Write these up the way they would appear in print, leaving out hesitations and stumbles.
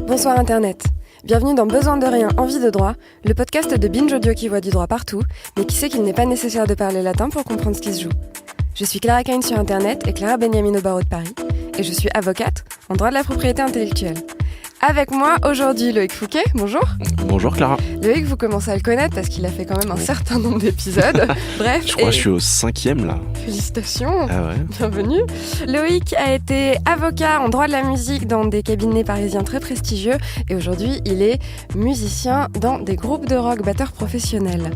Bonsoir Internet. Bienvenue dans Besoin de rien, envie de droit, le podcast de Binge Audio qui voit du droit partout, mais qui sait qu'il n'est pas nécessaire de parler latin pour comprendre ce qui se joue. Je suis Clara Cain sur Internet et Clara Beniamine au barreau de Paris, et je suis avocate en droit de la propriété intellectuelle. Avec moi aujourd'hui Loïc Fouquet, bonjour. Bonjour Clara. Loïc, vous commencez à le connaître parce qu'il a fait quand même un certain nombre d'épisodes. Bref. Je crois que je suis au 5e là. Félicitations. Ah ouais. Bienvenue. Loïc a été avocat en droit de la musique dans des cabinets parisiens très prestigieux et aujourd'hui il est musicien dans des groupes de rock, batteur professionnel.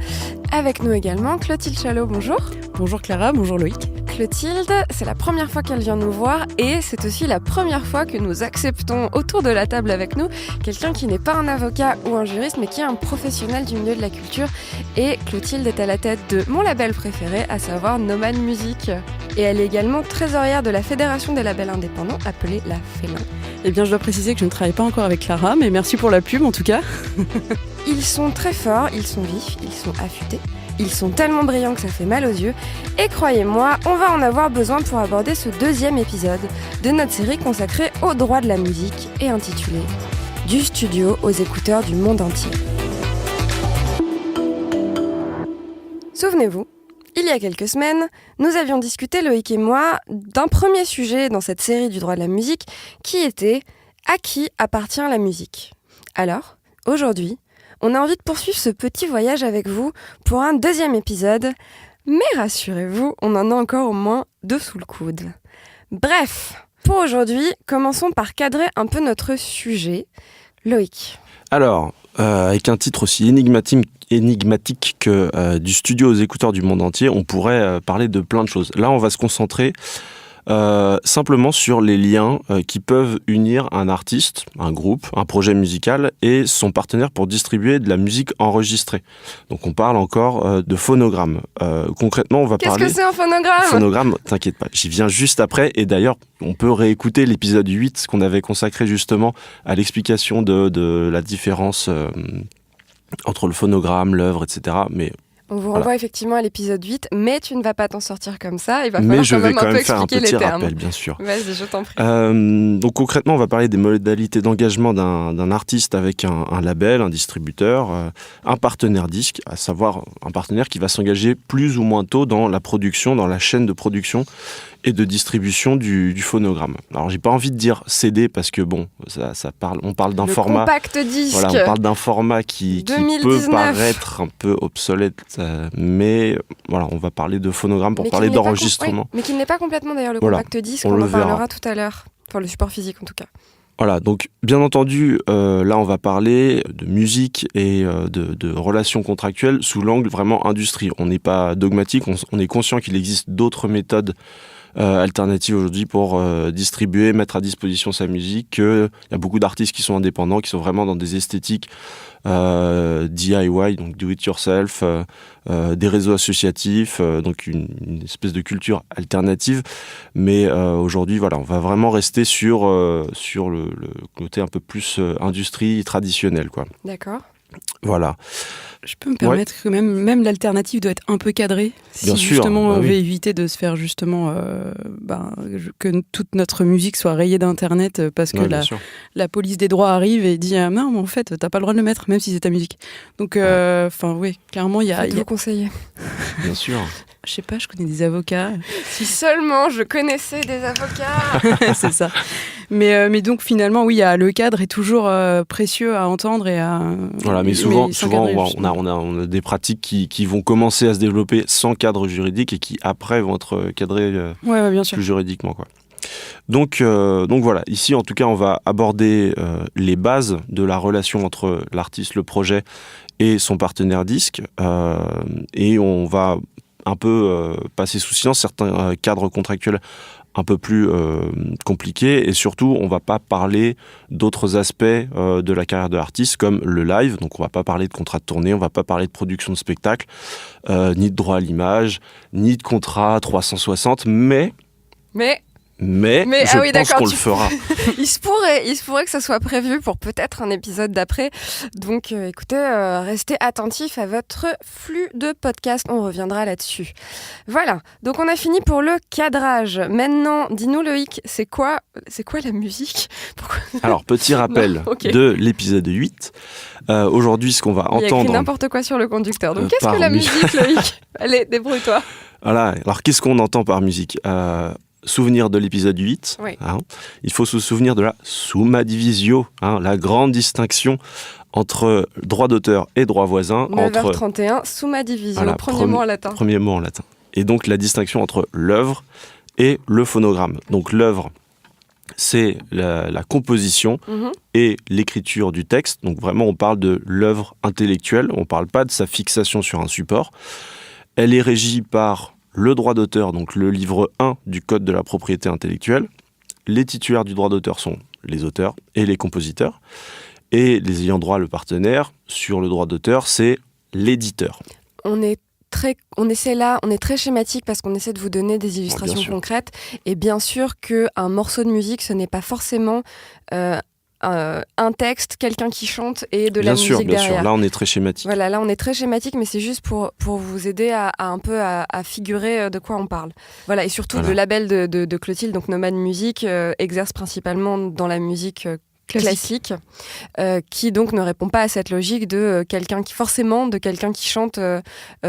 Avec nous également Clotilde Chalot, bonjour. Bonjour Clara, bonjour Loïc. Clotilde, c'est la première fois qu'elle vient nous voir et c'est aussi la première fois que nous acceptons autour de la table avec nous quelqu'un qui n'est pas un avocat ou un juriste mais qui est un professionnel du milieu de la culture. Et Clotilde est à la tête de mon label préféré, à savoir Nomad Music. Et elle est également trésorière de la Fédération des labels indépendants appelée la Félin. Eh bien je dois préciser que je ne travaille pas encore avec Clara, mais merci pour la pub en tout cas. Ils sont très forts, ils sont vifs, ils sont affûtés. Ils sont tellement brillants que ça fait mal aux yeux. Et croyez-moi, on va en avoir besoin pour aborder ce deuxième épisode de notre série consacrée au droit de la musique et intitulée « Du studio aux écouteurs du monde entier ». Souvenez-vous, il y a quelques semaines, nous avions discuté, Loïc et moi, d'un premier sujet dans cette série du droit de la musique qui était « À qui appartient la musique ?» Alors, aujourd'hui, on a envie de poursuivre ce petit voyage avec vous pour un deuxième épisode, mais rassurez-vous, on en a encore au moins 2 sous le coude. Bref, pour aujourd'hui, commençons par cadrer un peu notre sujet. Loïc. Alors, avec un titre aussi énigmatique que du studio aux écouteurs du monde entier, on pourrait parler de plein de choses. Là, on va se concentrer simplement sur les liens qui peuvent unir un artiste, un groupe, un projet musical et son partenaire pour distribuer de la musique enregistrée. Donc on parle encore de phonogramme. Concrètement, on va parler... Qu'est-ce que c'est un phonogramme ? Phonogramme, t'inquiète pas, j'y viens juste après. Et d'ailleurs, on peut réécouter l'épisode 8 qu'on avait consacré justement à l'explication de la différence entre le phonogramme, l'œuvre, etc. Mais on vous renvoie effectivement à l'épisode 8, mais tu ne vas pas t'en sortir comme ça. Il va mais falloir je vais quand même un peu faire un expliquer petit les termes. rappel, bien sûr. Vas-y, je t'en prie. Donc concrètement, on va parler des modalités d'engagement d'un artiste avec un label, un distributeur, un partenaire disque, à savoir un partenaire qui va s'engager plus ou moins tôt dans la production, dans la chaîne de production et de distribution du phonogramme. Alors j'ai pas envie de dire CD parce que bon, on parle d'un format. Compact disque. Voilà, on parle d'un format qui peut paraître un peu obsolète, mais voilà, on va parler de phonogramme pour parler d'enregistrement. Oui, mais qui n'est pas complètement d'ailleurs le voilà, compact disque, on en parlera verra tout à l'heure. Enfin, le support physique en tout cas. Voilà, donc bien entendu, là on va parler de musique et de relations contractuelles sous l'angle vraiment industrie. On n'est pas dogmatique, on est conscient qu'il existe d'autres méthodes alternatives aujourd'hui pour distribuer, mettre à disposition sa musique. Il y a beaucoup d'artistes qui sont indépendants, qui sont vraiment dans des esthétiques DIY, donc do it yourself, des réseaux associatifs, donc une espèce de culture alternative. Mais aujourd'hui, voilà, on va vraiment rester sur le côté un peu plus industrie traditionnelle, quoi. D'accord. Voilà. Je peux me permettre que même l'alternative doit être un peu cadrée, si bien sûr, justement on oui. veut éviter de se faire justement que toute notre musique soit rayée d'internet parce que la police des droits arrive et dit ah non mais en fait t'as pas le droit de le mettre même si c'est ta musique. Donc oui, clairement il y a. Vous conseiller. Bien sûr. Je sais pas, je connais des avocats. Si seulement je connaissais des avocats. C'est ça. Mais donc finalement oui, le cadre est toujours précieux à entendre et à. Voilà, mais souvent on a des pratiques qui vont commencer à se développer sans cadre juridique et qui après vont être cadrées bien sûr. plus juridiquement, quoi. Donc voilà, ici en tout cas on va aborder les bases de la relation entre l'artiste, le projet et son partenaire disque et on va un peu passer sous silence certains cadres contractuels un peu plus compliqués et surtout on va pas parler d'autres aspects de la carrière de l'artiste comme le live, donc on va pas parler de contrat de tournée, on va pas parler de production de spectacle, ni de droit à l'image, ni de contrat 360, mais Mais je pense qu'on le fera. Il se pourrait que ça soit prévu pour peut-être un épisode d'après. Donc écoutez, restez attentifs à votre flux de podcast. On reviendra là-dessus. Voilà, donc on a fini pour le cadrage. Maintenant, dis-nous Loïc, c'est quoi la musique? Alors, petit rappel de l'épisode 8. Aujourd'hui, ce qu'on va entendre... Il y a écrit n'importe quoi sur le conducteur. Donc qu'est-ce que la musique, Loïc? Allez, débrouille-toi. Voilà, alors qu'est-ce qu'on entend par musique? Souvenir de l'épisode 8, oui. Il faut se souvenir de la summa divisio, la grande distinction entre droit d'auteur et droit voisin. 9h31, summa divisio, voilà, premier mot en latin. Premier mot en latin. Et donc la distinction entre l'œuvre et le phonogramme. Donc l'œuvre, c'est la composition et l'écriture du texte. Donc vraiment, on parle de l'œuvre intellectuelle, on ne parle pas de sa fixation sur un support. Elle est régie par le droit d'auteur, donc le livre 1 du Code de la propriété intellectuelle. Les titulaires du droit d'auteur sont les auteurs et les compositeurs. Et les ayants droit, le partenaire, sur le droit d'auteur, c'est l'éditeur. On est très schématique parce qu'on essaie de vous donner des illustrations concrètes. Et bien sûr qu'un morceau de musique, ce n'est pas forcément... un texte, quelqu'un qui chante et de la musique derrière. Bien sûr, là on est très schématique. Voilà, là on est très schématique, mais c'est juste pour vous aider à un peu à figurer de quoi on parle. Voilà, et surtout le label de Clotilde, donc Nomade Musique, exerce principalement dans la musique classique, qui donc ne répond pas à cette logique de quelqu'un qui chante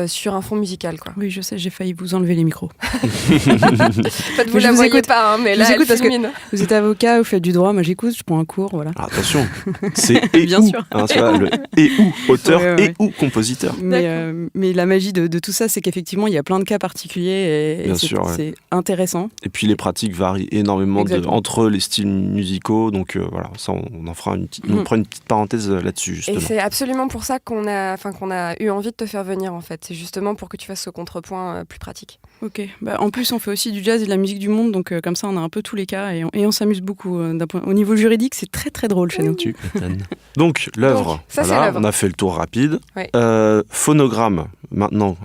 sur un fond musical, quoi. Oui, je sais, j'ai failli vous enlever les micros. En fait, vous la voyez pas, mais là, elle fulmine. Vous êtes avocat, vous faites du droit, moi j'écoute, je prends un cours, voilà. Alors, attention, c'est et bien sûr. Le et ou auteur et ou compositeur. Mais la magie de tout ça, c'est qu'effectivement, il y a plein de cas particuliers et c'est intéressant. Et puis les pratiques varient énormément entre les styles musicaux, donc voilà, ça on en fera on prend une petite parenthèse là-dessus, justement. Et c'est absolument pour ça qu'on a eu envie de te faire venir, en fait. C'est justement pour que tu fasses ce contrepoint plus pratique. Ok. En plus, on fait aussi du jazz et de la musique du monde, donc comme ça, on a un peu tous les cas et on s'amuse beaucoup. Au niveau juridique, c'est très très drôle chez nous. Donc, l'œuvre. On a fait le tour rapide. Oui. Phonogramme. Maintenant,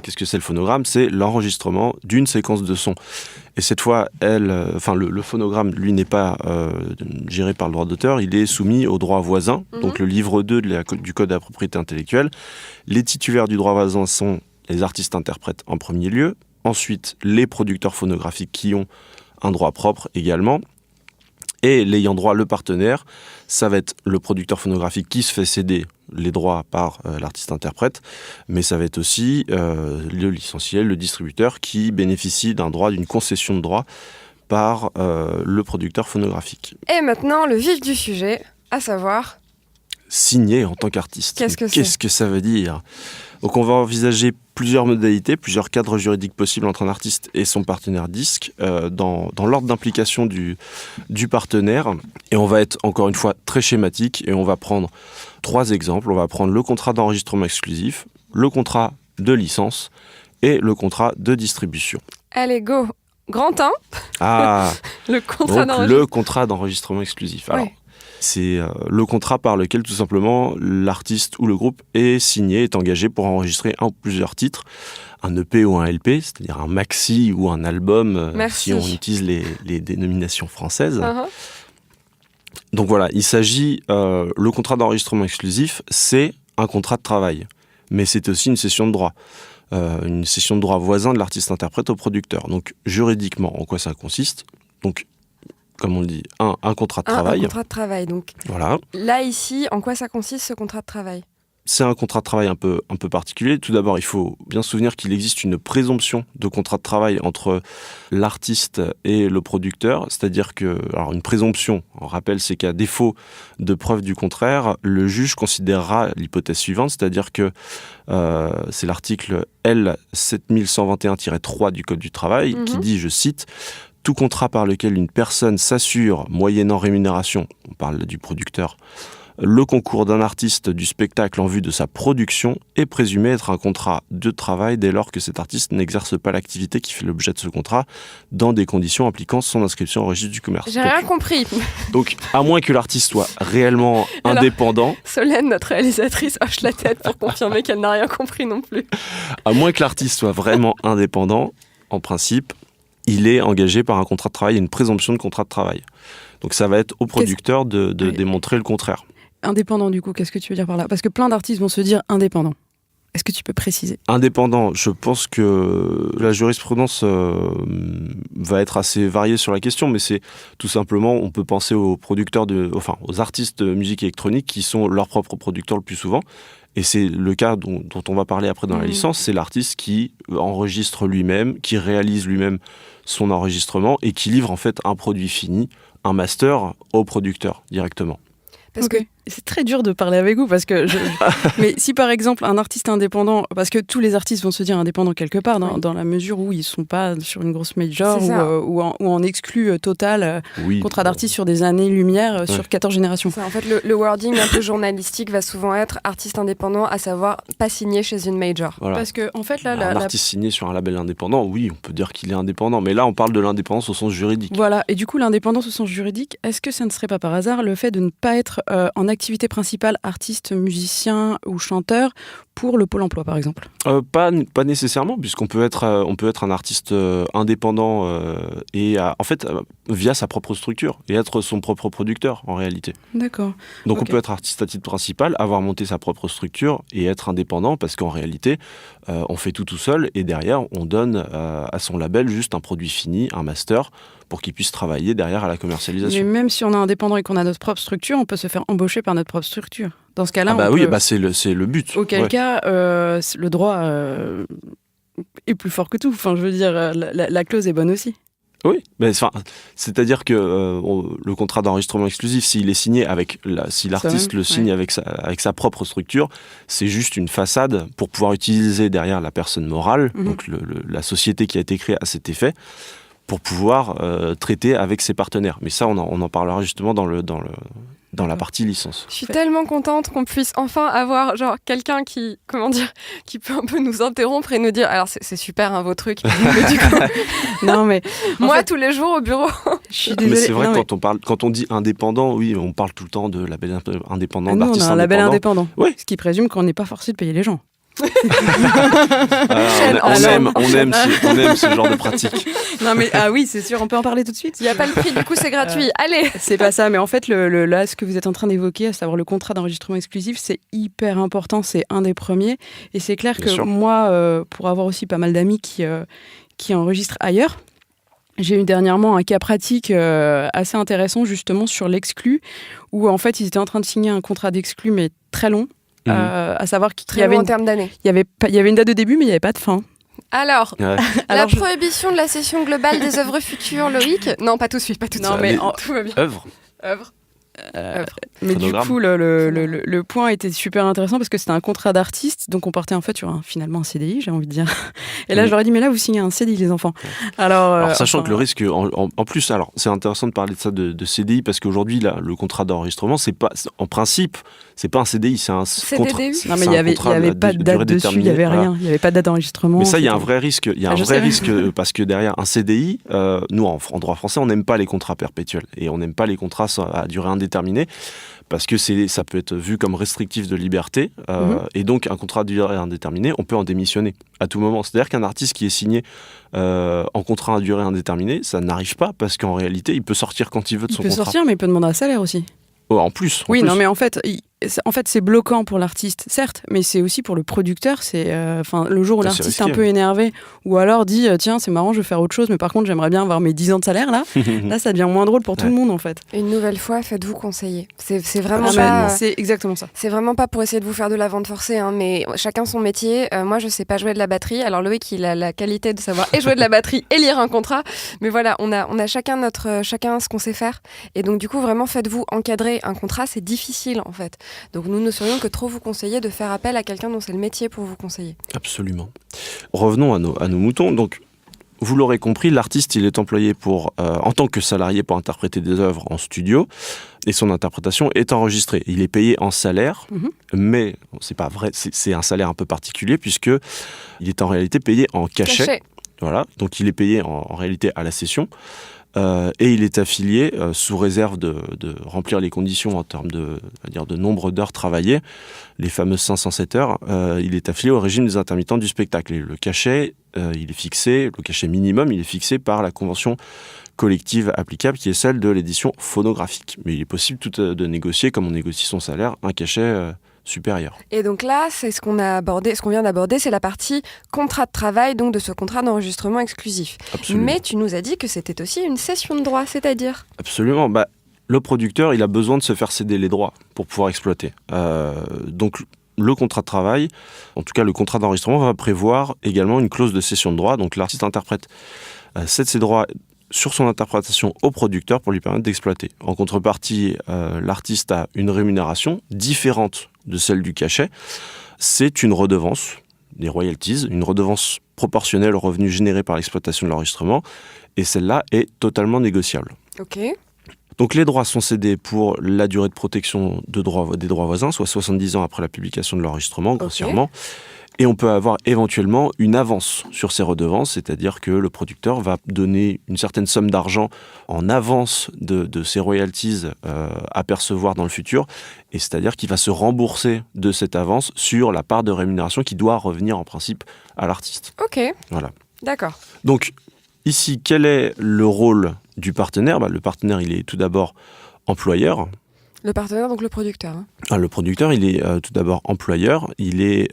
qu'est-ce que c'est le phonogramme? C'est l'enregistrement d'une séquence de son. Et cette fois, le phonogramme, lui, n'est pas géré par le droit d'auteur, il est soumis au droit voisin, donc le livre 2 du Code de la propriété intellectuelle. Les titulaires du droit voisin sont les artistes-interprètes en premier lieu, ensuite les producteurs phonographiques qui ont un droit propre également, et l'ayant droit, le partenaire, ça va être le producteur phonographique qui se fait céder les droits par l'artiste-interprète, mais ça va être aussi le licencié, le distributeur qui bénéficie d'un droit, d'une concession de droit par le producteur phonographique. Et maintenant, le vif du sujet, à savoir... Signer en tant qu'artiste. Qu'est-ce que ça veut dire? Donc on va envisager plusieurs modalités, plusieurs cadres juridiques possibles entre un artiste et son partenaire disque dans l'ordre d'implication du partenaire. Et on va être encore une fois très schématique et on va prendre 3 exemples. On va prendre le contrat d'enregistrement exclusif, le contrat de licence et le contrat de distribution. Allez, go! Grand 1. Le contrat d'enregistrement exclusif. Alors, c'est le contrat par lequel tout simplement l'artiste ou le groupe est signé, est engagé pour enregistrer un ou plusieurs titres, un EP ou un LP, c'est-à-dire un maxi ou un album, si on utilise les dénominations françaises. Donc voilà, il s'agit, le contrat d'enregistrement exclusif, c'est un contrat de travail, mais c'est aussi une cession de droit. Une cession de droit voisin de l'artiste-interprète au producteur. Donc juridiquement, en quoi ça consiste? Donc, comme on le dit, un contrat de travail. Un contrat de travail, donc. Voilà. Là, ici, en quoi ça consiste ce contrat de travail? C'est un contrat de travail un peu particulier. Tout d'abord, il faut bien se souvenir qu'il existe une présomption de contrat de travail entre l'artiste et le producteur. C'est-à-dire que, alors une présomption, on rappelle, c'est qu'à défaut de preuve du contraire, le juge considérera l'hypothèse suivante, c'est-à-dire que c'est l'article L7121-3 du Code du travail qui dit, je cite, « Tout contrat par lequel une personne s'assure, moyennant rémunération, on parle du producteur, le concours d'un artiste du spectacle en vue de sa production est présumé être un contrat de travail dès lors que cet artiste n'exerce pas l'activité qui fait l'objet de ce contrat dans des conditions impliquant son inscription au registre du commerce. » J'ai rien compris. Donc, à moins que l'artiste soit réellement indépendant... Solène, notre réalisatrice, hoche la tête pour confirmer qu'elle n'a rien compris non plus. À moins que l'artiste soit vraiment indépendant, en principe, il est engagé par un contrat de travail, une présomption de contrat de travail. Donc ça va être au producteur de démontrer le contraire. Indépendant, du coup, qu'est-ce que tu veux dire par là? Parce que plein d'artistes vont se dire indépendants. Est-ce que tu peux préciser? Indépendant, je pense que la jurisprudence va être assez variée sur la question, mais c'est tout simplement, on peut penser aux producteurs, aux artistes de musique électronique qui sont leurs propres producteurs le plus souvent. Et c'est le cas dont on va parler après dans la licence, c'est l'artiste qui enregistre lui-même, qui réalise lui-même son enregistrement et qui livre en fait un produit fini, un master au producteur directement. Parce que c'est très dur de parler avec vous parce que mais si par exemple un artiste indépendant, parce que tous les artistes vont se dire indépendants quelque part dans la mesure où ils sont pas sur une grosse major ou en exclu total, contrat d'artiste sur des années-lumière sur 14 générations. En fait, le wording un peu journalistique va souvent être artiste indépendant, à savoir pas signé chez une major. Voilà. Parce que en fait là, un artiste signé sur un label indépendant, oui, on peut dire qu'il est indépendant, mais là on parle de l'indépendance au sens juridique. Voilà, et du coup l'indépendance au sens juridique, est-ce que ça ne serait pas par hasard le fait de ne pas être en activité principale artiste, musicien ou chanteur pour le Pôle emploi par exemple? Pas nécessairement, puisqu'on peut être un artiste indépendant et en fait via sa propre structure et être son propre producteur en réalité. D'accord. Donc on peut être artiste à titre principal, avoir monté sa propre structure et être indépendant parce qu'en réalité on fait tout seul et derrière on donne à son label juste un produit fini, un master, pour qu'il puisse travailler derrière à la commercialisation. Mais même si on est indépendant et qu'on a notre propre structure, on peut se faire embaucher par notre propre structure. Dans ce cas-là, c'est le but. Auquel cas, le droit est plus fort que tout. Enfin, je veux dire, la clause est bonne aussi. Oui, mais c'est-à-dire que le contrat d'enregistrement exclusif, s'il est signé si l'artiste le signe avec sa propre structure, c'est juste une façade pour pouvoir utiliser derrière la personne morale, donc la société qui a été créée à cet effet, pour pouvoir traiter avec ses partenaires. Mais ça, on en parlera justement dans la partie licence. Je suis tellement contente qu'on puisse enfin avoir quelqu'un qui peut un peu nous interrompre et nous dire alors c'est super vos trucs. Mais du coup, non mais moi tous les jours au bureau. Je suis désolée. Mais c'est vrai quand on dit indépendant, oui, on parle tout le temps de label indépendant, d'artiste indépendant. On a un label indépendant. Oui. Ce qui présume qu'on n'est pas forcé de payer les gens. On aime ce genre de pratique. Non mais oui, c'est sûr, on peut en parler tout de suite. Il n'y a pas le prix, du coup c'est gratuit. Allez. C'est pas ça, mais en fait là, ce que vous êtes en train d'évoquer, à savoir le contrat d'enregistrement exclusif, c'est hyper important, c'est un des premiers. Et c'est clair que moi, pour avoir aussi pas mal d'amis qui enregistrent ailleurs, j'ai eu dernièrement un cas pratique assez intéressant justement sur l'exclu, où en fait ils étaient en train de signer un contrat d'exclu mais très long. À savoir qu'il y avait en termes d'années. Il y avait une date de début, mais il n'y avait pas de fin. Alors, la prohibition de la cession globale des œuvres futures, Loïc. Non, pas tout de suite, pas tout de suite. Mais tout va bien. Œuvre. Mais du coup, le point était super intéressant parce que c'était un contrat d'artiste, donc on partait en fait sur finalement un CDI, j'ai envie de dire. Et là, je leur ai dit, mais là, vous signez un CDI, les enfants. Alors sachant que le risque, en plus, alors c'est intéressant de parler de ça de CDI parce qu'aujourd'hui, là, le contrat d'enregistrement, c'est pas, en principe, c'est pas un CDI, c'est un contrat. Non, mais il y avait pas de date dessus, il y avait rien, il y avait pas de date d'enregistrement. Mais ça, il y a un vrai risque, parce que derrière un CDI, nous en droit français, on n'aime pas les contrats perpétuels et on n'aime pas les contrats à durée indéterminée parce que ça peut être vu comme restrictif de liberté et donc un contrat à durée indéterminée, on peut en démissionner à tout moment. C'est-à-dire qu'un artiste qui est signé en contrat à durée indéterminée, ça n'arrive pas parce qu'en réalité, il peut sortir quand il veut de son contrat. Il peut sortir, mais il peut demander un salaire aussi. En plus. Non, mais en fait, c'est bloquant pour l'artiste, certes, mais c'est aussi pour le producteur. C'est, le jour où l'artiste est un peu énervé, ou alors dit tiens, c'est marrant, je vais faire autre chose, mais par contre, j'aimerais bien avoir mes 10 ans de salaire là. Là, ça devient moins drôle pour tout le monde en fait. Une nouvelle fois, faites-vous conseiller. C'est vraiment c'est exactement ça. C'est vraiment pas pour essayer de vous faire de la vente forcée, mais chacun son métier. Moi, je sais pas jouer de la batterie. Alors Loïc, il a la qualité de savoir et jouer de la batterie et lire un contrat. Mais voilà, on a chacun ce qu'on sait faire. Et donc du coup, vraiment, faites-vous encadrer un contrat. C'est difficile en fait. Donc nous ne saurions que trop vous conseiller de faire appel à quelqu'un dont c'est le métier pour vous conseiller. Absolument. Revenons à nos moutons. Donc, vous l'aurez compris, l'artiste, il est employé en tant que salarié pour interpréter des œuvres en studio et son interprétation est enregistrée. Il est payé en salaire, mais c'est pas vrai, c'est un salaire un peu particulier puisque il est en réalité payé en cachet. Voilà, donc il est payé en réalité à la session. et il est affilié, sous réserve de remplir les conditions en termes de nombre d'heures travaillées, les fameuses 507 heures, il est affilié au régime des intermittents du spectacle. Et le cachet, il est fixé, le cachet minimum, il est fixé par la convention collective applicable, qui est celle de l'édition phonographique. Mais il est possible de négocier, comme on négocie son salaire, un cachet supérieur. Et donc là, c'est ce qu'on vient d'aborder, c'est la partie contrat de travail, donc de ce contrat d'enregistrement exclusif. Absolument. Mais tu nous as dit que c'était aussi une cession de droits, c'est-à-dire ? Absolument. Le producteur, il a besoin de se faire céder les droits pour pouvoir exploiter. Donc, le contrat de travail, en tout cas le contrat d'enregistrement, va prévoir également une clause de cession de droits. Donc, l'artiste-interprète cède ses droits sur son interprétation au producteur pour lui permettre d'exploiter. En contrepartie, l'artiste a une rémunération différente de celle du cachet. C'est une redevance, des royalties, une redevance proportionnelle aux revenus générés par l'exploitation de l'enregistrement, et celle-là est totalement négociable. Ok. Donc les droits sont cédés pour la durée de protection des droits voisins, soit 70 ans après la publication de l'enregistrement, grossièrement. Okay. Et on peut avoir éventuellement une avance sur ces redevances, c'est-à-dire que le producteur va donner une certaine somme d'argent en avance de ses royalties à percevoir dans le futur, et c'est-à-dire qu'il va se rembourser de cette avance sur la part de rémunération qui doit revenir en principe à l'artiste. Ok, voilà. D'accord. Donc ici, quel est le rôle du partenaire ? Le partenaire, il est tout d'abord employeur. Le partenaire, donc le producteur. Hein. Le producteur, il est tout d'abord employeur, il est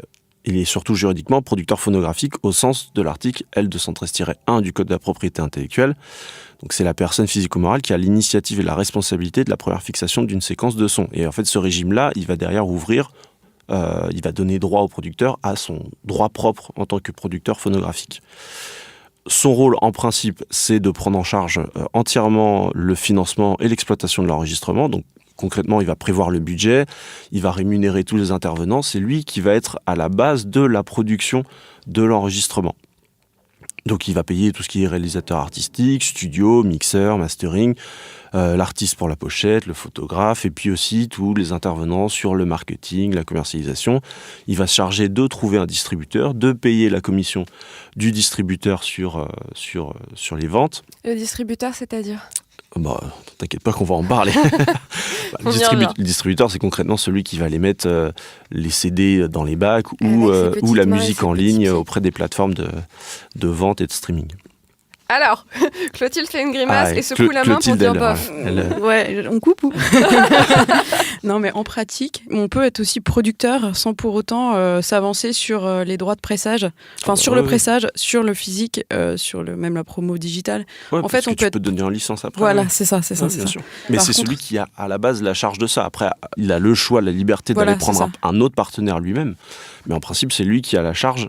surtout juridiquement producteur phonographique au sens de l'article L213-1 du Code de la propriété intellectuelle. Donc c'est la personne physico-morale qui a l'initiative et la responsabilité de la première fixation d'une séquence de sons. Et en fait, ce régime-là, il va derrière ouvrir, il va donner droit au producteur à son droit propre en tant que producteur phonographique. Son rôle, en principe, c'est de prendre en charge entièrement le financement et l'exploitation de l'enregistrement. Donc, concrètement, il va prévoir le budget, il va rémunérer tous les intervenants. C'est lui qui va être à la base de la production de l'enregistrement. Donc, il va payer tout ce qui est réalisateur artistique, studio, mixeur, mastering, l'artiste pour la pochette, le photographe, et puis aussi tous les intervenants sur le marketing, la commercialisation. Il va se charger de trouver un distributeur, de payer la commission du distributeur sur les ventes. Le distributeur, c'est-à-dire ? T'inquiète pas qu'on va en parler. Le distributeur, c'est concrètement celui qui va aller mettre les CD dans les bacs ou la musique en ligne auprès des plateformes de vente et de streaming. Alors, Clotilde fait une grimace et secoue la main pour dire bof. Ouais, on coupe ou Non, mais en pratique, on peut être aussi producteur sans pour autant s'avancer sur les droits de pressage. Enfin, sur le pressage, sur le physique, sur même la promo digitale. Ouais, en fait, on peut donner en licence après. Voilà, c'est ça. Bien sûr. Mais c'est celui qui a à la base la charge de ça. Après, il a le choix, la liberté d'aller prendre un autre partenaire lui-même. Mais en principe, c'est lui qui a la charge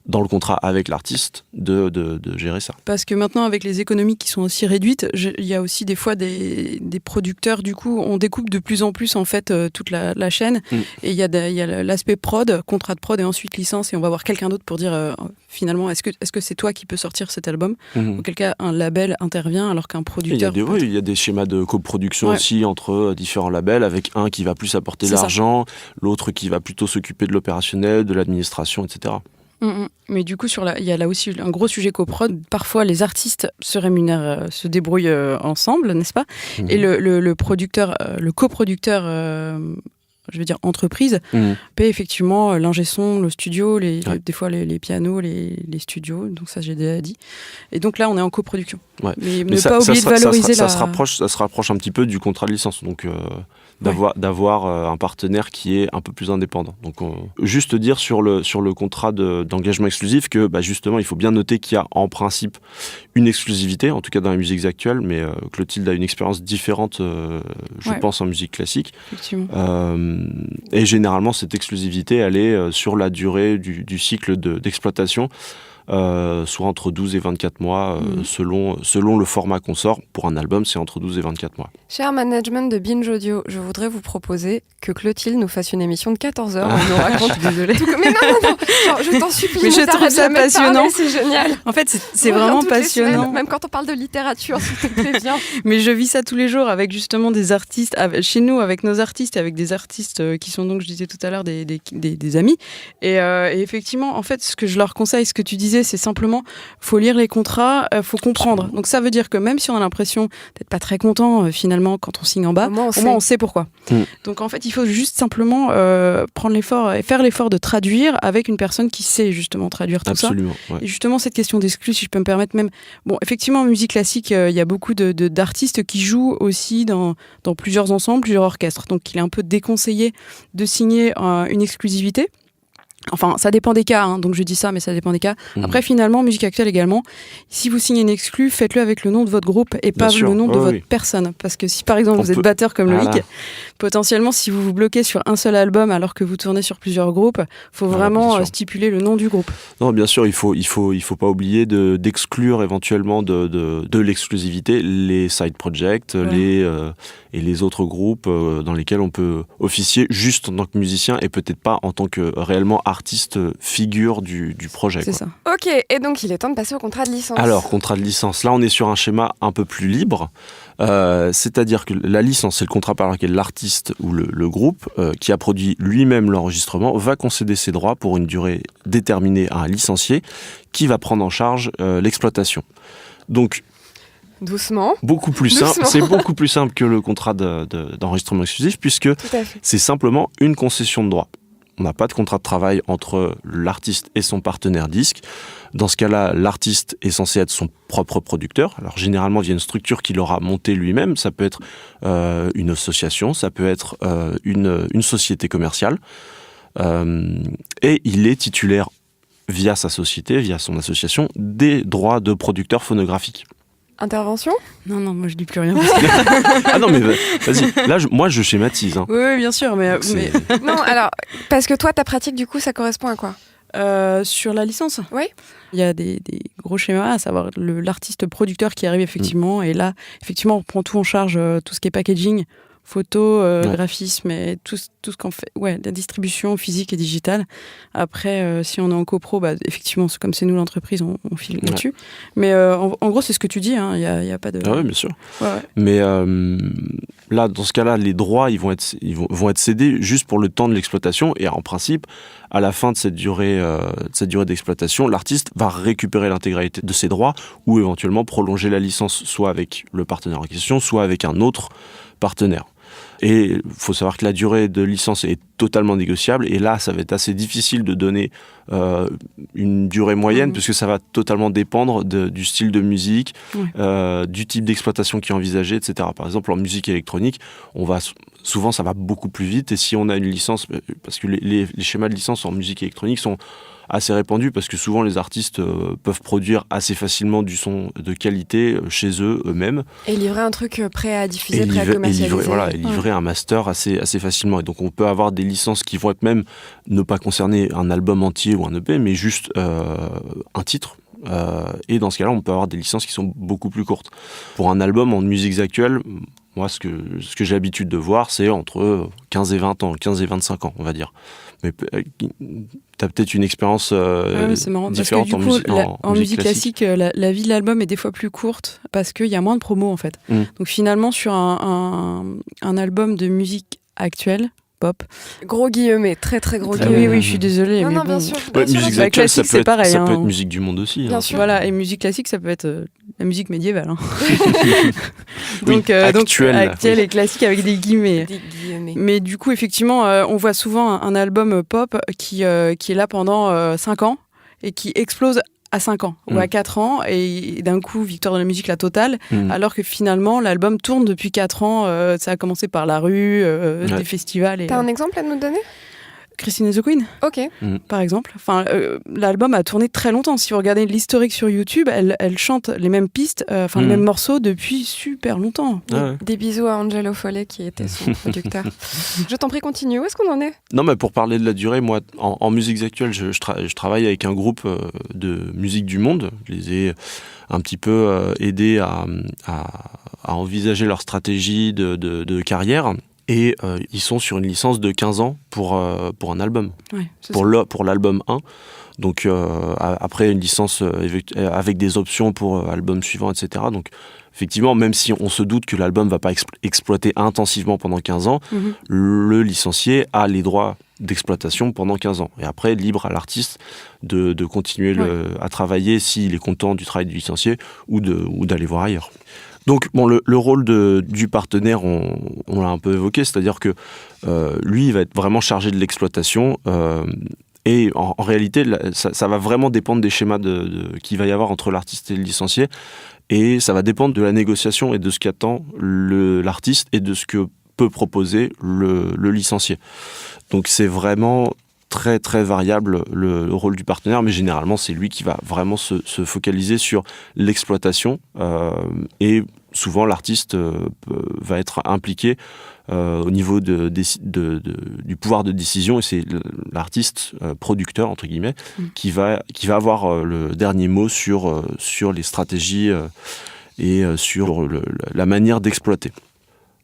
dans le contrat avec l'artiste de gérer ça. Parce que maintenant, avec les économies qui sont aussi réduites, il y a aussi des fois des producteurs, du coup, on découpe de plus en plus en fait toute la chaîne, et il y a l'aspect prod, contrat de prod et ensuite licence, et on va voir quelqu'un d'autre pour dire finalement, est-ce que c'est toi qui peux sortir cet album ? Auquel cas, un label intervient alors qu'un producteur... Il y a des schémas de coproduction aussi entre différents labels, avec un qui va plus apporter l'argent, l'autre qui va plutôt s'occuper de l'opérationnel, de l'administration, etc. Mais du coup, il y a là aussi un gros sujet coprod. Parfois, les artistes se rémunèrent, se débrouillent ensemble, n'est-ce pas ? Et le producteur, le coproducteur, je veux dire entreprise, paie effectivement l'ingé son, le studio, des fois les pianos, les studios. Donc ça, j'ai déjà dit. Et donc là, on est en coproduction. Ouais. Mais ne pas oublier de valoriser ça se rapproche un petit peu du contrat de licence. Donc d'avoir un partenaire qui est un peu plus indépendant. Donc juste dire sur le contrat d'engagement exclusif que justement il faut bien noter qu'il y a en principe une exclusivité, en tout cas dans les musiques actuelles, mais Clotilde a une expérience différente je pense en musique classique. Et généralement cette exclusivité elle est sur la durée du cycle d'exploitation, soit entre 12 et 24 mois, selon le format qu'on sort. Pour un album, c'est entre 12 et 24 mois. Cher management de Binge Audio, je voudrais vous proposer que Clotilde nous fasse une émission de 14 heures. On nous raconte, désolée. Mais non, genre, je t'en supplie. Mais je trouve ça passionnant. C'est génial. En fait, c'est vraiment passionnant. Même quand on parle de littérature, s'il te plaît, viens. Mais je vis ça tous les jours avec justement des artistes, chez nous, avec nos artistes, avec des artistes qui sont donc, je disais tout à l'heure, des amis. Et effectivement, en fait, ce que je leur conseille, ce que tu disais, disais, c'est simplement, faut lire les contrats, faut comprendre. Donc ça veut dire que même si on a l'impression d'être pas très content finalement quand on signe en bas, au moins on sait pourquoi. Donc en fait, il faut juste simplement prendre l'effort et faire l'effort de traduire avec une personne qui sait justement traduire tout ça. Ouais. Et justement, cette question d'exclus, si je peux me permettre même... Bon, effectivement, en musique classique, il y a beaucoup d'artistes qui jouent aussi dans plusieurs ensembles, plusieurs orchestres. Donc il est un peu déconseillé de signer une exclusivité. Enfin, ça dépend des cas, donc je dis ça, mais ça dépend des cas. Après, finalement, musique actuelle également, si vous signez une exclue, faites-le avec le nom de votre groupe et pas le nom de votre personne. Parce que si, par exemple, vous êtes batteur comme Loïc, potentiellement, si vous vous bloquez sur un seul album alors que vous tournez sur plusieurs groupes, il faut vraiment stipuler le nom du groupe. Non, bien sûr, il faut pas oublier d'exclure éventuellement de l'exclusivité les side projects, et les autres groupes dans lesquels on peut officier juste en tant que musicien et peut-être pas en tant que réellement artiste figure du projet. C'est ça. Ok, et donc il est temps de passer au contrat de licence. Alors, contrat de licence, là on est sur un schéma un peu plus libre, c'est-à-dire que la licence, c'est le contrat par lequel l'artiste ou le groupe qui a produit lui-même l'enregistrement va concéder ses droits pour une durée déterminée à un licencié qui va prendre en charge l'exploitation. Donc, doucement. Beaucoup plus simple. C'est beaucoup plus simple que le contrat d'enregistrement exclusif puisque c'est simplement une concession de droit. On n'a pas de contrat de travail entre l'artiste et son partenaire disque. Dans ce cas-là, l'artiste est censé être son propre producteur. Alors généralement, il y a une structure qu'il aura montée lui-même. Ça peut être une association, ça peut être une société commerciale. Et il est titulaire via sa société, via son association, des droits de producteur phonographique. Intervention ? Non, moi je dis plus rien. Ah non, mais vas-y. Là, moi, je schématise. Oui, bien sûr, mais... Non, alors, parce que toi, ta pratique, du coup, ça correspond à quoi ? Sur la licence ? Oui. Il y a des gros schémas, à savoir l'artiste producteur qui arrive effectivement, et là, effectivement, on prend tout en charge, tout ce qui est packaging, photo, graphisme et tout ce qu'on fait, la distribution physique et digitale. Après, si on est en copro, effectivement, comme c'est nous l'entreprise, on file là-dessus. Mais en gros, c'est ce que tu dis, il y a pas de... Ah oui, bien sûr. Ouais. Mais là, dans ce cas-là, les droits, ils vont être cédés juste pour le temps de l'exploitation, et en principe, à la fin de cette durée d'exploitation, l'artiste va récupérer l'intégralité de ses droits ou éventuellement prolonger la licence, soit avec le partenaire en question, soit avec un autre partenaire. Et il faut savoir que la durée de licence est totalement négociable, et là ça va être assez difficile de donner une durée moyenne puisque ça va totalement dépendre du style de musique, du type d'exploitation qui est envisagé, etc. Par exemple en musique électronique, souvent ça va beaucoup plus vite, et si on a une licence, parce que les schémas de licence en musique électronique sont assez répandus parce que souvent les artistes peuvent produire assez facilement du son de qualité chez eux-mêmes. Et livrer un truc prêt à diffuser, prêt à commercialiser. Et livrer un master assez facilement. Et donc on peut avoir des licences qui vont être même ne pas concerner un album entier ou un EP, mais juste un titre. Et dans ce cas-là, on peut avoir des licences qui sont beaucoup plus courtes. Pour un album en musiques actuelles, moi, ce que j'ai l'habitude de voir, c'est entre 15 et 20 ans, 15 et 25 ans, on va dire. Mais tu as peut-être une expérience c'est marrant, différente parce que, du coup, en musique classique, la vie de l'album est des fois plus courte parce qu'il y a moins de promos, en fait. Donc finalement, sur un album de musique actuelle, pop. Gros guillemets, très très gros guillemets. Oui, je suis désolée. Non, mais bien sûr. Musique actuelle, ça peut être musique du monde aussi. Bien sûr. Voilà, et musique classique, ça peut être la musique médiévale. donc actuelle et classique avec des guillemets. Mais du coup, effectivement, on voit souvent un album pop qui est là pendant 5 ans et qui explose à 5 ans ou à 4 ans, et d'un coup victoire de la musique la totale, alors que finalement l'album tourne depuis 4 ans. Ça a commencé par la rue, des festivals. T'as un exemple à nous donner ? Christine and the Queen, par exemple. Enfin, l'album a tourné très longtemps. Si vous regardez l'historique sur YouTube, elle chante les mêmes pistes, les mêmes morceaux depuis super longtemps. Des bisous à Angelo Follet qui était son producteur. Je t'en prie, continue. Où est-ce qu'on en est ? Non, mais pour parler de la durée, moi, en musiques actuelles, je travaille avec un groupe de musique du monde. Je les ai un petit peu aidés à envisager leur stratégie de carrière. Et ils sont sur une licence de 15 ans pour un album, pour l'album 1. Donc après une licence avec des options pour album suivant, etc. Donc effectivement, même si on se doute que l'album ne va pas exploiter intensivement pendant 15 ans, le licencié a les droits d'exploitation pendant 15 ans. Et après, libre à l'artiste de continuer à travailler s'il est content du travail du licencié ou d'aller voir ailleurs. Donc, bon, le rôle du partenaire, on l'a un peu évoqué, c'est-à-dire que lui, il va être vraiment chargé de l'exploitation. Et en réalité, ça va vraiment dépendre des schémas qu'il va y avoir entre l'artiste et le licencié. Et ça va dépendre de la négociation et de ce qu'attend l'artiste et de ce que peut proposer le licencié. Donc c'est vraiment très très variable le rôle du partenaire, mais généralement c'est lui qui va vraiment se focaliser sur l'exploitation et souvent l'artiste va être impliqué au niveau du pouvoir de décision, et c'est l'artiste producteur entre guillemets qui va avoir le dernier mot sur les stratégies et sur la manière d'exploiter.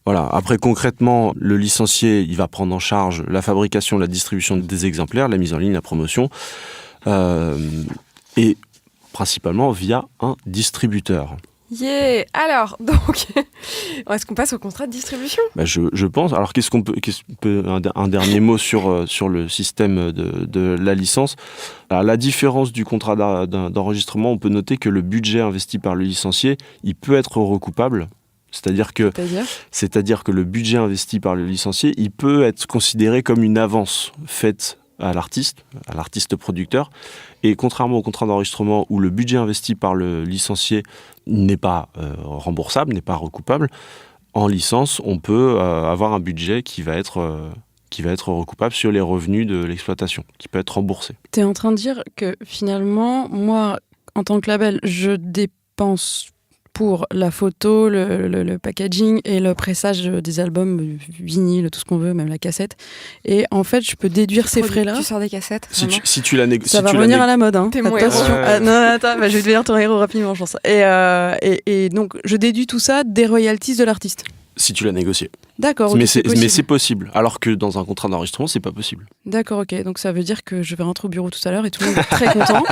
Voilà. Après, concrètement, le licencié, il va prendre en charge la fabrication, la distribution des exemplaires, la mise en ligne, la promotion, et principalement via un distributeur. Yeah. Alors, donc, est-ce qu'on passe au contrat de distribution ? Je pense. Alors, un dernier mot sur le système de la licence. À la différence du contrat d'enregistrement, on peut noter que le budget investi par le licencié, il peut être recoupable. C'est-à-dire que le budget investi par le licencié, il peut être considéré comme une avance faite à l'artiste producteur. Et contrairement au contrat d'enregistrement où le budget investi par le licencié n'est pas remboursable, n'est pas recoupable, en licence, on peut avoir un budget qui va être recoupable sur les revenus de l'exploitation, qui peut être remboursé. Tu es en train de dire que finalement, moi, en tant que label, je dépense pour la photo, le packaging et le pressage des albums, vinyle, tout ce qu'on veut, même la cassette. Et en fait, je peux déduire ces frais-là. Tu sors des cassettes. Si tu la négocies. Ça va revenir à la mode. Hein. T'es mon Attention. héros. Non, attends, je vais devenir ton héros rapidement, je pense. Et donc, je déduis tout ça des royalties de l'artiste. Si tu l'as négocié. D'accord. Mais c'est possible. Alors que dans un contrat d'enregistrement, c'est pas possible. D'accord, ok. Donc ça veut dire que je vais rentrer au bureau tout à l'heure et tout le monde est très content.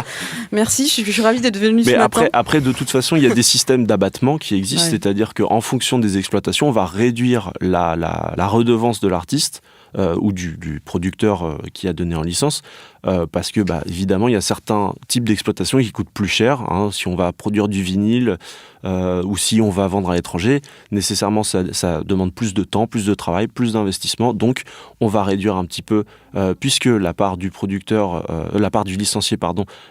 Merci, je suis ravie d'être venue ce matin. Après, de toute façon, il y a des systèmes d'abattement qui existent, c'est-à-dire qu'en fonction des exploitations, on va réduire la redevance de l'artiste ou du producteur qui a donné en licence, parce que évidemment il y a certains types d'exploitation qui coûtent plus cher, hein. Si on va produire du vinyle ou si on va vendre à l'étranger, nécessairement ça demande plus de temps, plus de travail, plus d'investissement, donc on va réduire un petit peu puisque la part du licencié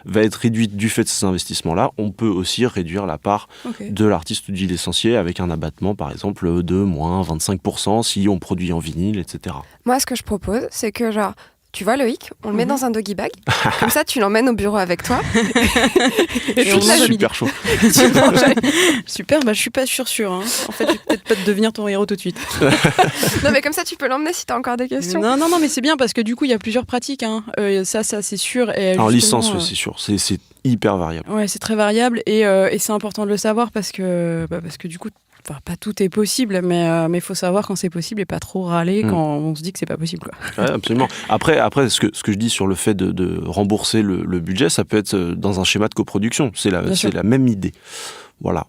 va être réduite du fait de ces investissements-là. On peut aussi réduire la part de l'artiste ou du licencié avec un abattement par exemple de moins 25% si on produit en vinyle, etc. Moi, ce que je propose, c'est que tu vois Loïc, on le met dans un doggy bag, comme ça tu l'emmènes au bureau avec toi. Et on mange super chaud. Super, je suis pas sûre. Hein. En fait, je vais peut-être pas devenir ton héros tout de suite. Non, mais comme ça tu peux l'emmener si t'as encore des questions. Non, mais c'est bien parce que du coup il y a plusieurs pratiques. Hein. Ça c'est sûr. Et en licence, c'est sûr, c'est hyper variable. Ouais, c'est très variable et c'est important de le savoir parce que du coup. Enfin, pas tout est possible, mais il faut savoir quand c'est possible et pas trop râler quand on se dit que c'est pas possible. Quoi. Ouais, absolument. Après ce que je dis sur le fait de rembourser le budget, ça peut être dans un schéma de coproduction. C'est la même idée. Voilà.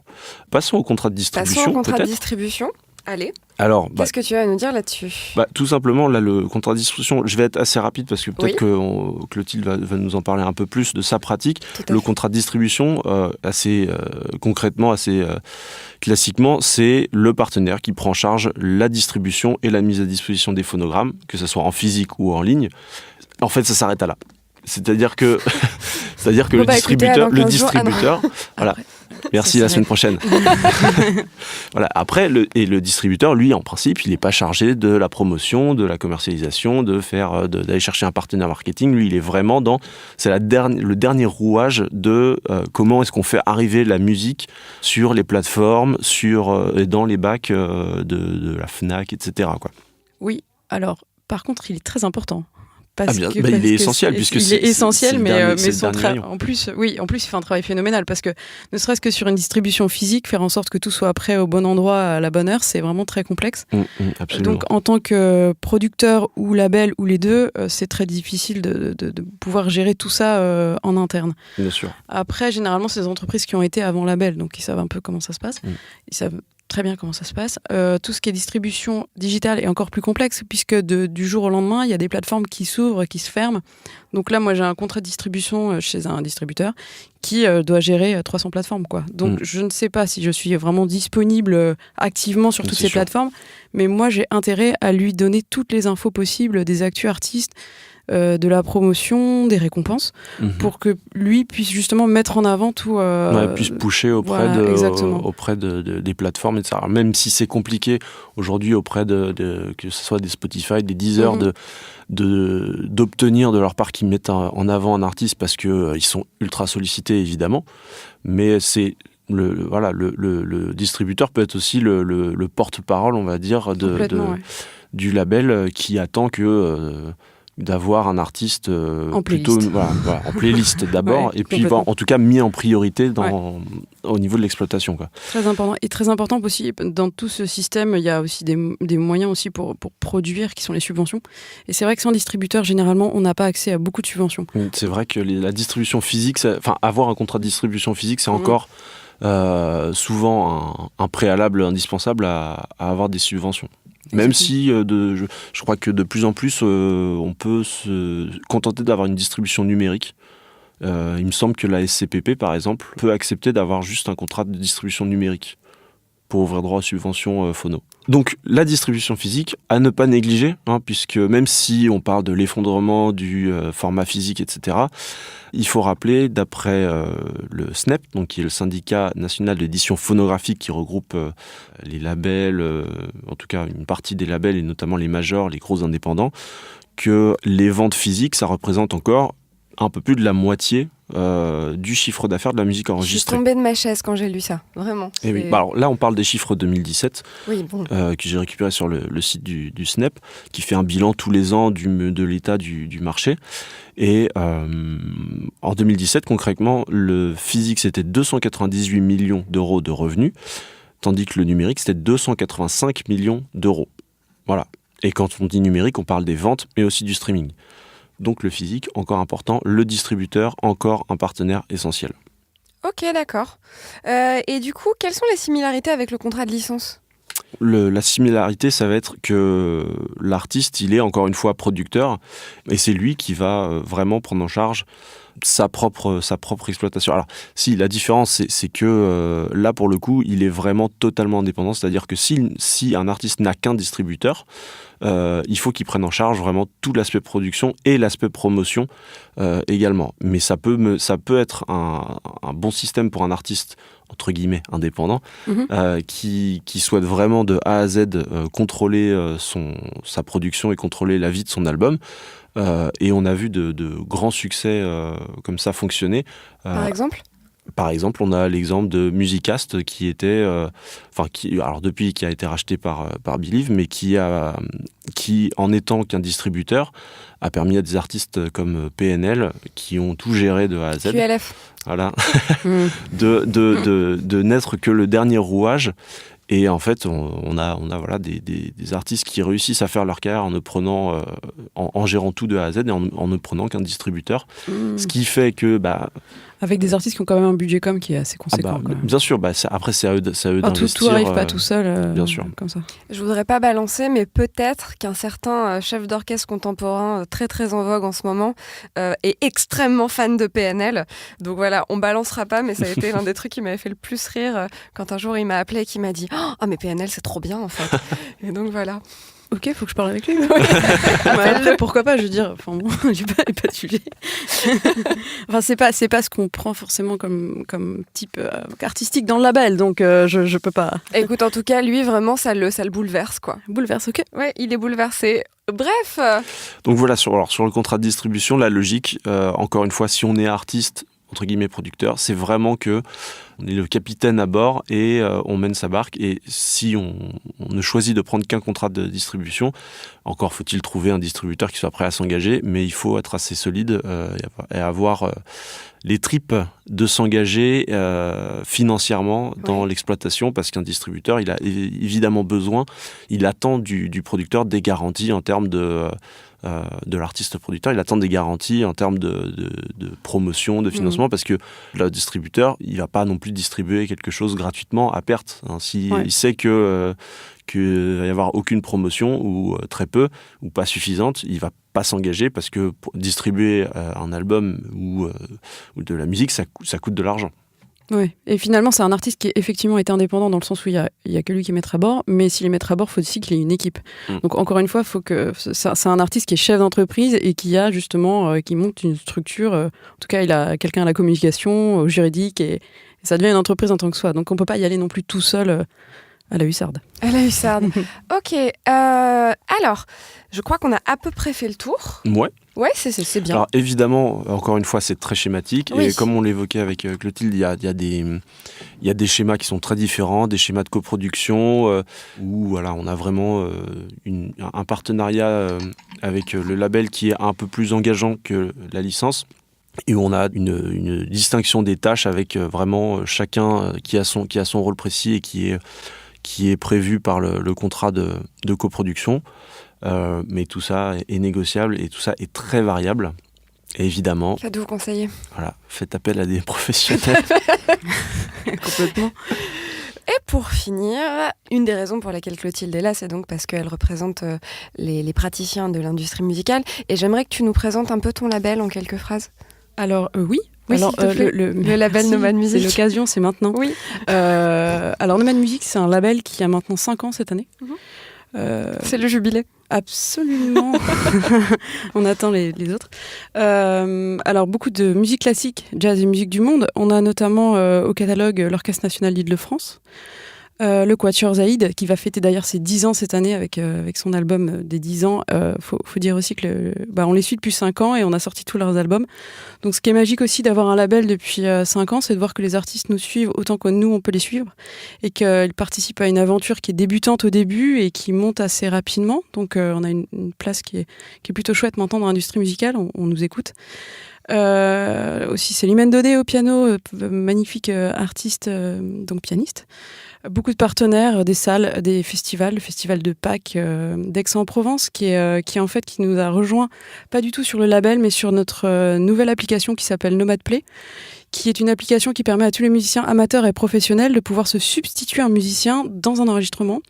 Passons au contrat de distribution. Allez. Alors, qu'est-ce que tu vas nous dire là-dessus ? Tout simplement, là, le contrat de distribution, je vais être assez rapide parce que peut-être que Clotilde va nous en parler un peu plus de sa pratique. Le contrat de distribution, assez concrètement, assez classiquement, c'est le partenaire qui prend en charge la distribution et la mise à disposition des phonogrammes, que ce soit en physique ou en ligne. En fait, ça s'arrête à là. C'est-à-dire que le distributeur, voilà. Merci, la semaine prochaine. Voilà. Après, le distributeur, lui, en principe, il n'est pas chargé de la promotion, de la commercialisation, d'aller chercher un partenaire marketing. Lui, il est vraiment c'est le dernier rouage de comment est-ce qu'on fait arriver la musique sur les plateformes, et dans les bacs de la Fnac, etc. quoi. Oui. Alors, par contre, il est très important. Il est essentiel il est essentiel, mais son travail en plus il fait un travail phénoménal parce que ne serait-ce que sur une distribution physique, faire en sorte que tout soit prêt au bon endroit à la bonne heure, c'est vraiment très complexe. Absolument. Donc en tant que producteur ou label ou les deux, c'est très difficile de pouvoir gérer tout ça en interne. Bien sûr. Après, généralement, c'est des entreprises qui ont été avant label, donc ils savent un peu comment ça se passe. Ils savent très bien comment ça se passe. Tout ce qui est distribution digitale est encore plus complexe, puisque du jour au lendemain, il y a des plateformes qui s'ouvrent, qui se ferment. Donc là, moi, j'ai un contrat de distribution chez un distributeur qui doit gérer 300 plateformes, quoi. Donc, je ne sais pas si je suis vraiment disponible activement sur toutes ces plateformes, mais moi, j'ai intérêt à lui donner toutes les infos possibles des actus artistes, de la promotion, des récompenses, pour que lui puisse justement mettre en avant tout... puisse pusher auprès, auprès des plateformes, etc. Alors, même si c'est compliqué aujourd'hui auprès que ce soit des Spotify, des Deezer, d'obtenir de leur part qu'ils mettent en avant un artiste parce qu'ils sont ultra sollicités, évidemment. Mais c'est... Le distributeur peut être aussi le porte-parole, on va dire, du label qui attend que... d'avoir un artiste en plutôt en playlist d'abord et puis en tout cas mis en priorité au niveau de l'exploitation, quoi. Très important, et très important aussi dans tout ce système, il y a aussi des moyens aussi pour produire qui sont les subventions, et c'est vrai que sans distributeur généralement on n'a pas accès à beaucoup de subventions. C'est vrai que la distribution physique, avoir un contrat de distribution physique, c'est encore souvent un préalable indispensable à avoir des subventions. Même si je crois que de plus en plus on peut se contenter d'avoir une distribution numérique. Il me semble que la SCPP par exemple peut accepter d'avoir juste un contrat de distribution numérique pour ouvrir droit aux subventions phono. Donc la distribution physique à ne pas négliger, puisque même si on parle de l'effondrement du format physique, etc., il faut rappeler, d'après le SNEP, donc qui est le syndicat national d'édition phonographique qui regroupe les labels, en tout cas une partie des labels et notamment les majors, les gros indépendants, que les ventes physiques, ça représente encore un peu plus de la moitié du chiffre d'affaires de la musique enregistrée. Je suis tombée de ma chaise quand j'ai lu ça, vraiment. Et oui. Alors là, on parle des chiffres 2017, bon. Que j'ai récupéré sur le site du SNEP, qui fait un bilan tous les ans de l'état du marché. Et en 2017, concrètement, le physique, c'était 298 millions d'euros de revenus, tandis que le numérique, c'était 285 millions d'euros. Voilà. Et quand on dit numérique, on parle des ventes, mais aussi du streaming. Donc le physique, encore important, le distributeur, encore un partenaire essentiel. Ok, d'accord. Et du coup, quelles sont les similarités avec le contrat de licence ? La similarité, ça va être que l'artiste, il est encore une fois producteur, et c'est lui qui va vraiment prendre en charge sa propre exploitation. Alors, si, la différence, c'est que là, pour le coup, il est vraiment totalement indépendant, c'est-à-dire que si un artiste n'a qu'un distributeur, il faut qu'il prenne en charge vraiment tout l'aspect production et l'aspect promotion également. Mais ça peut être un bon système pour un artiste, entre guillemets, indépendant, qui souhaite vraiment de A à Z contrôler sa production et contrôler la vie de son album. Et on a vu de grands succès comme ça fonctionner. Par exemple, on a l'exemple de Musicast qui était, depuis qui a été racheté par Believe, mais qui en étant qu'un distributeur a permis à des artistes comme PNL qui ont tout géré de A à Z. QLF. Voilà, de n'être que le dernier rouage. Et en fait, on a voilà des artistes qui réussissent à faire leur carrière en gérant tout de A à Z et en ne prenant qu'un distributeur. Ce qui fait que avec des artistes qui ont quand même un budget qui est assez conséquent. Bien sûr, après c'est à eux d'investir. Tout n'arrive pas tout seul, bien sûr. Comme ça. Je voudrais pas balancer, mais peut-être qu'un certain chef d'orchestre contemporain très très en vogue en ce moment est extrêmement fan de PNL. Donc voilà, on balancera pas, mais ça a été l'un des trucs qui m'avait fait le plus rire quand un jour il m'a appelé et qui m'a dit « Ah mais PNL c'est trop bien en fait !» Et donc voilà. Ok, faut que je parle avec lui. Pourquoi pas, je veux dire. Enfin bon, j'ai pas de sujet. Enfin, c'est pas ce qu'on prend forcément comme type artistique dans le label, donc je peux pas. Écoute, en tout cas, lui vraiment, ça le bouleverse, quoi. Bouleverse, ok. Ouais, il est bouleversé. Bref. Donc voilà, sur le contrat de distribution, la logique, encore une fois, si on est artiste, entre guillemets producteur, c'est vraiment que on est le capitaine à bord et on mène sa barque. Et si on ne choisit de prendre qu'un contrat de distribution, encore faut-il trouver un distributeur qui soit prêt à s'engager, mais il faut être assez solide et avoir les tripes de s'engager financièrement dans l'exploitation, parce qu'un distributeur, il a évidemment besoin, il attend du producteur des garanties en termes de l'artiste producteur, il attend des garanties en termes de promotion, de financement, parce que le distributeur, il va pas non plus plus distribuer quelque chose gratuitement à perte. Il sait qu'il va y avoir aucune promotion ou très peu ou pas suffisante, il va pas s'engager parce que pour distribuer un album ou de la musique, ça coûte de l'argent. Oui, et finalement, c'est un artiste qui effectivement est indépendant dans le sens où il y a que lui qui est maître à bord, mais s'il est maître à bord, il faut aussi qu'il ait une équipe. Donc encore une fois, c'est un artiste qui est chef d'entreprise et qui a justement, qui monte une structure. En tout cas, il a quelqu'un à la communication, au juridique, et ça devient une entreprise en tant que soi. Donc on peut pas y aller non plus tout seul à la hussarde. À la hussarde. Ok. Alors, je crois qu'on a à peu près fait le tour. Ouais, c'est bien. Alors évidemment, encore une fois, c'est très schématique. Oui. Et comme on l'évoquait avec Clotilde, il y a des schémas qui sont très différents, des schémas de coproduction, où voilà, on a vraiment un partenariat avec le label qui est un peu plus engageant que la licence. Et où on a une distinction des tâches avec vraiment chacun qui a son rôle précis et qui est prévu par le contrat de coproduction. Mais tout ça est négociable et tout ça est très variable. Et évidemment, faites-vous conseiller. Voilà, faites appel à des professionnels. Complètement. Et pour finir, une des raisons pour laquelle Clotilde est là, c'est donc parce qu'elle représente les praticiens de l'industrie musicale. Et j'aimerais que tu nous présentes un peu ton label en quelques phrases. Alors oui. Alors, le label Nomad Music. C'est l'occasion, c'est maintenant. Oui. Alors Nomad Music, c'est un label qui a maintenant 5 ans cette année. C'est le jubilé. Absolument. On attend les autres. Alors, beaucoup de musique classique, jazz et musique du monde. On a notamment au catalogue l'Orchestre National d'Île-de-France, le Quatuor Zaïd, qui va fêter d'ailleurs ses 10 ans cette année avec son album des 10 ans. Faut dire aussi que on les suit depuis 5 ans et on a sorti tous leurs albums. Donc ce qui est magique aussi d'avoir un label depuis 5 ans, c'est de voir que les artistes nous suivent autant que nous, on peut les suivre, et qu'ils participent à une aventure qui est débutante au début et qui monte assez rapidement. Donc on a une place qui est plutôt chouette maintenant dans l'industrie musicale, on nous écoute. Aussi Célimène Daudet au piano, magnifique artiste, donc pianiste. Beaucoup de partenaires, des salles, des festivals, le festival de Pâques d'Aix-en-Provence qui nous a rejoint, pas du tout sur le label, mais sur notre nouvelle application qui s'appelle Nomad Play, qui est une application qui permet à tous les musiciens amateurs et professionnels de pouvoir se substituer à un musicien dans un enregistrement.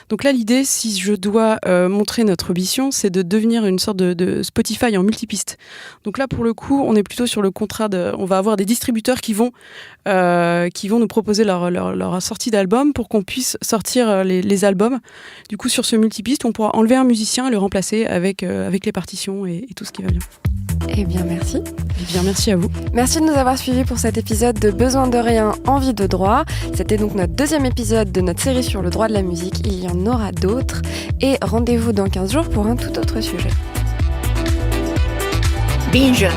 Donc là, l'idée, si je dois montrer notre ambition, c'est de devenir une sorte de Spotify en multipiste. Donc là, pour le coup, on est plutôt sur le contrat on va avoir des distributeurs qui vont nous proposer leur sortie d'album pour qu'on puisse sortir les albums. Du coup, sur ce multipiste, on pourra enlever un musicien et le remplacer avec les partitions et tout ce qui va bien. Eh bien, merci. Eh bien, merci à vous. Merci de nous avoir suivis pour cet épisode de Besoin de rien, envie de droit. C'était donc notre 2e épisode de notre série sur le droit de la musique. Il y en aura d'autres. Et rendez-vous dans 15 jours pour un tout autre sujet. Binge.